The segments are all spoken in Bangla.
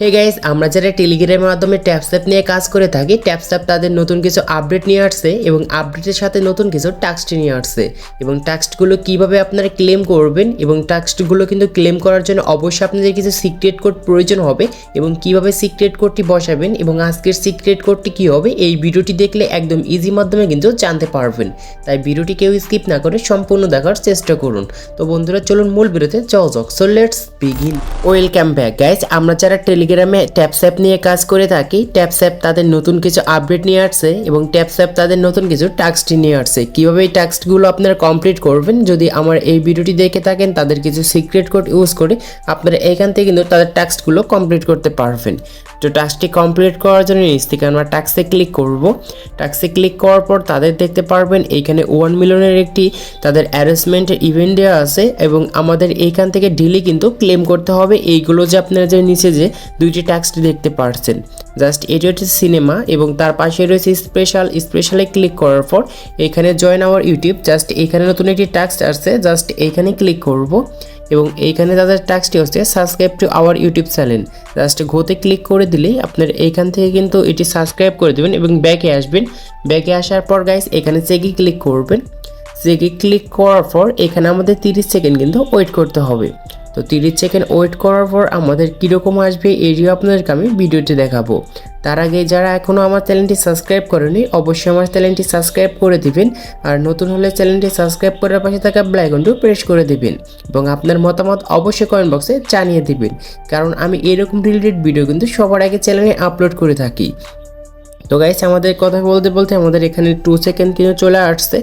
হে গাইস, আমরা যারা টেলিগ্রামের মাধ্যমে ট্যাপস নিয়ে কাজ করে থাকি, ট্যাপস তাদের নতুন কিছু আপডেট নিয়ে আসছে এবং আপডেটের সাথে নতুন কিছু টাস্ক নিয়ে আসছে এবং টাস্কগুলো কিভাবে আপনারা ক্লেম করবেন এবং টাস্কগুলো কিন্তু ক্লেম করার জন্য অবশ্যই আপনাদের কিছু সিক্রেট কোড প্রয়োজন হবে এবং কিভাবে সিক্রেট কোডটি বসাবেন এবং আজকের সিক্রেট কোডটি কী হবে এই ভিডিওটি দেখলে একদম ইজি মাধ্যমে কিন্তু জানতে পারবেন। তাই ভিডিওটি কেউ স্কিপ না করে সম্পূর্ণ দেখার চেষ্টা করুন। তো বন্ধুরা চলুন মূল ভিডিওতে যাওয়া যাক। So let's begin. Welcome back guys, আমরা যারা টেলিগ্রামে ট্যাপস অ্যাপ নিয়ে কাজ করে থাকি, ট্যাপস অ্যাপ তাদের নতুন কিছু আপডেট নিয়ে আসছে এবং ট্যাপস অ্যাপ তাদের নতুন কিছু টাস্ক নিয়ে আসছে। কীভাবে এই টাস্কগুলো আপনারা কমপ্লিট করবেন, যদি আমার এই ভিডিওটি দেখে থাকেন তাদের কিছু সিক্রেট কোড ইউজ করে আপনারা এখান থেকে কিন্তু তাদের টাস্কগুলো কমপ্লিট করতে পারবেন। তো টাস্কটি কমপ্লিট করার জন্য নিচ থেকে আমরা টাস্কে ক্লিক করব। টাস্কে ক্লিক করার পর তাদের দেখতে পারবেন এইখানে 1 মিলিয়নের একটি তাদের অ্যারেঞ্জমেন্টের ইভেন্ট দেওয়া আছে এবং আমাদের এইখান থেকে ডেলি কিন্তু ক্লেম করতে হবে এইগুলো যে আপনারা যে নিচে যে দুইটি টাস্কটি দেখতে পাচ্ছেন। জাস্ট এটি হচ্ছে সিনেমা এবং তার পাশে রয়েছে স্পেশালে ক্লিক করার পর এখানে জয়েন আওয়ার ইউটিউব। জাস্ট এখানে নতুন একটি টাস্ক আসছে, জাস্ট এইখানে ক্লিক করব এবং এইখানে তাদের টাস্কটি হচ্ছে subscribe to our YouTube channel. Just গোতে ক্লিক করে দিলেই আপনার এইখান থেকে কিন্তু এটি সাবস্ক্রাইব করে দেবেন এবং ব্যাকে আসবেন। ব্যাকে আসার পর গাইস এখানে চেকে ক্লিক করবেন। চেকে ক্লিক করার পর এখানে আমাদের 30 সেকেন্ড কিন্তু ওয়েট করতে হবে। তো 30 সেকেন্ড ওয়েট করার পর আমাদের কীরকম আসবে এটিও আপনাদেরকে আমি ভিডিওতে দেখাবো। তার আগে যারা এখনও আমার চ্যানেলটি সাবস্ক্রাইব করেনি অবশ্যই আমার চ্যানেলটি সাবস্ক্রাইব করে দিবেন আর নতুন হলে চ্যানেলটি সাবস্ক্রাইব করার পাশে থাকা বেল আইকনটি প্রেস করে দিবেন এবং আপনার মতামত অবশ্যই কমেন্ট বক্সে জানিয়ে দিবেন, কারণ আমি এরকম রিলেটেড ভিডিও কিন্তু সবার আগে চ্যানেলে আপলোড করে থাকি। তো গাইস আমাদের কথা বলতে বলতে আমাদের এখানে 2 সেকেন্ড কিন্তু চলে আসছে।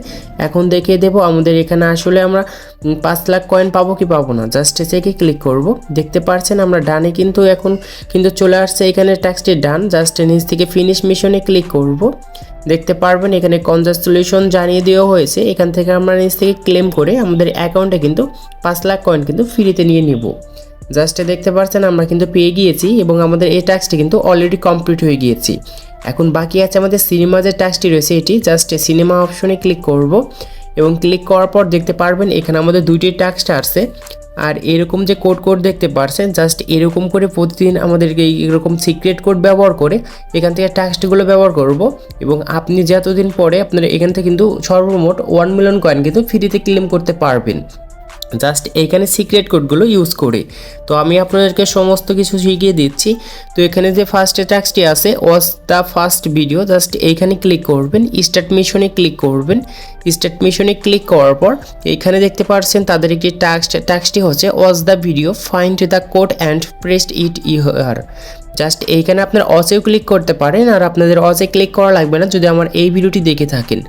এখন দেখিয়ে দেবো আমাদের এখানে আসলে আমরা 5 লাখ কয়েন পাবো কি পাবো না। জাস্ট চেকে ক্লিক করব। দেখতে পাচ্ছেন আমরা ডানে কিন্তু এখন কিন্তু চলে আসছে এখানে ট্যাক্সটি ডান। জাস্ট নিচ থেকে ফিনিশ মিশনে ক্লিক করব। দেখতে পারবেন এখানে কনগ্রাচুলেশন জানিয়ে দেওয়া হয়েছে। এখান থেকে আমরা নিচ থেকে ক্লেম করে আমাদের অ্যাকাউন্টে কিন্তু 5 লাখ কয়েন কিন্তু ফ্রিতে নিয়ে নিব। জাস্ট দেখতে পাচ্ছেন আমরা কিন্তু পেয়ে গিয়েছি এবং আমাদের এই টাস্কটি কিন্তু অলরেডি কমপ্লিট হয়ে গিয়েছি। এখন বাকি আছে আমাদের সিনেমা যে টাস্কটি রয়েছে এটি। জাস্ট সিনেমা অপশনে ক্লিক করব এবং ক্লিক করার পর দেখতে পারবেন এখানে আমাদের দুইটি টাস্ক আসছে আর এরকম যে কোড দেখতে পাচ্ছেন। জাস্ট এরকম করে প্রতিদিন আমাদেরকে এরকম সিক্রেট কোড ব্যবহার করে এখান থেকে টাস্কগুলো ব্যবহার করব এবং আপনি যতদিন পরে আপনারা এখান থেকে কিন্তু সর্বমোট 1 মিলিয়ন কয়েন কিন্তু ফ্রিতে ক্লেম করতে পারবেন জাস্ট এইখানে সিক্রেট কোডগুলো ইউজ করে। তো আমি আপনাদেরকে সমস্ত কিছু শিখিয়ে দিচ্ছি। তো এখানে যে ফার্স্ট টাস্কটি আছে was the first video, just এইখানে ক্লিক করবেন। স্টার্ট মিশনে ক্লিক করবেন। স্টার্ট মিশনে ক্লিক করার পর এইখানে দেখতে পাচ্ছেন তাদের একটি টাস্কটি হচ্ছে was the video, find the code and press it here. Just এইখানে আপনার অসেও ক্লিক করতে পারেন আর আপনাদের অসে ক্লিক করা লাগবে না যদি আমার এই ভিডিওটি দেখে থাকেন।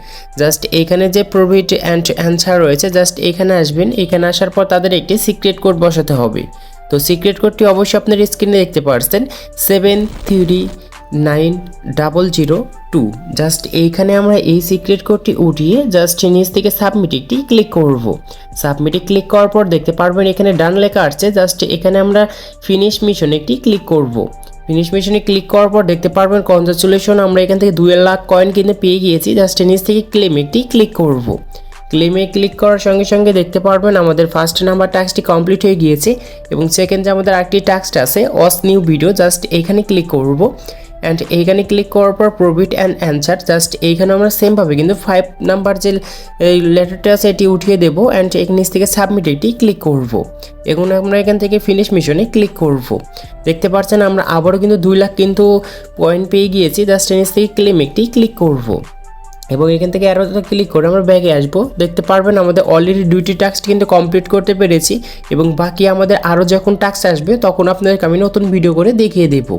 জাস্ট এইখানে যে প্রভিড অ্যান্ড অ্যান্সার রয়েছে জাস্ট এখানে আসবেন। এখানে আসার পর তাদের একটি সিক্রেট কোড বসাতে হবে। তো সিক্রেট কোডটি অবশ্যই আপনার স্ক্রিনে দেখতে পাচ্ছেন 739002। জাস্ট এইখানে আমরা এই সিক্রেট কোডটি উঠিয়ে জাস্ট নিচ থেকে সাবমিটে ক্লিক করব। সাবমিটে ক্লিক করার পর দেখতে পারবেন এখানে ডান লেখা আসছে। জাস্ট এখানে আমরা ফিনিশ মিশনে ক্লিক করব। ফিনিশ মিশনে ক্লিক করার পর দেখতে পারবেন কনগ্রাচুলেশন আমরা এখান থেকে 2 লাখ কয়েন কিন্তু পেয়ে গিয়েছি। জাস্ট নিচ থেকে ক্লেমে ক্লিক করব। ক্লেমে ক্লিক করার সঙ্গে সঙ্গে দেখতে পারবেন আমাদের ফার্স্ট নাম্বার টাস্কটি কমপ্লিট হয়ে গিয়েছে এবং সেকেন্ড যে আমাদের আরেকটি টাস্ক আছে ওয়াচ নিউ ভিডিও। জাস্ট এখানে ক্লিক করব অ্যান্ড এইখানে ক্লিক করার পর প্রভিড অ্যান্ড অ্যান্সার। জাস্ট এইখানে আমরা সেমভাবে কিন্তু 5 নাম্বার যে লেটারটা আছে এটি উঠিয়ে দেবো অ্যান্ড এখানে থেকে সাবমিট ক্লিক করব। এখন আমরা এখান থেকে ফিনিশ মিশনে ক্লিক করব। দেখতে পাচ্ছেন আমরা আবারও কিন্তু 2 লাখ কিন্তু পয়েন্ট পেয়ে গিয়েছি। জাস্ট নিচ থেকে ক্লেমে ক্লিক করব এবং এখান থেকে অ্যারোতে ক্লিক করে আমরা ব্যাগে আসবো। দেখতে পারবেন আমাদের অলরেডি 2টি টাস্ক কিন্তু কমপ্লিট করতে পেরেছি এবং বাকি আমাদের আরও যখন টাস্ক আসবে তখন আপনাদেরকে আমি নতুন ভিডিও করে দেখিয়ে দেব।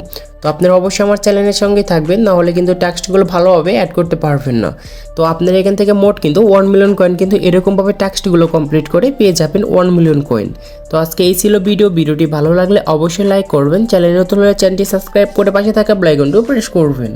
তো আপনারা অবশ্যই আমার চ্যানেলের সঙ্গে থাকবেন, নাহলে কিন্তু টাস্কগুলো ভালোভাবে অ্যাড করতে পারবেন না। তো আপনারা এখান থেকে মোট কিন্তু 1 মিলিয়ন কয়েন কিন্তু এরকমভাবে টাস্কগুলো কমপ্লিট করে পেয়ে যাবেন 1 মিলিয়ন কয়েন। তো আজকে এই ছিল ভিডিওটি ভালো লাগলে অবশ্যই লাইক করবেন, চ্যানেলে নতুন হলে চ্যানেলটি সাবস্ক্রাইব করে পাশে থাকা বেল আইকনটিও প্রেস করবেন।